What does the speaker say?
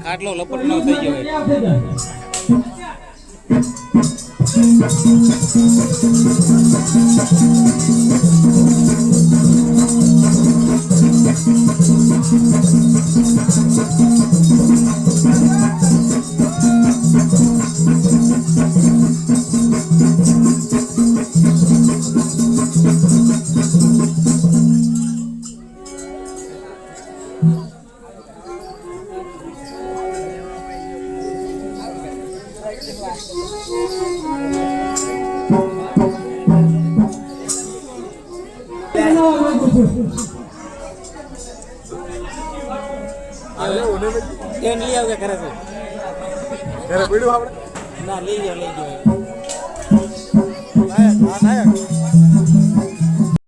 ખાટલો લપટ ન થઈ ગયો ट्रेन लिया करे से ઘરે પડ્યું આપણે ना ले जाओ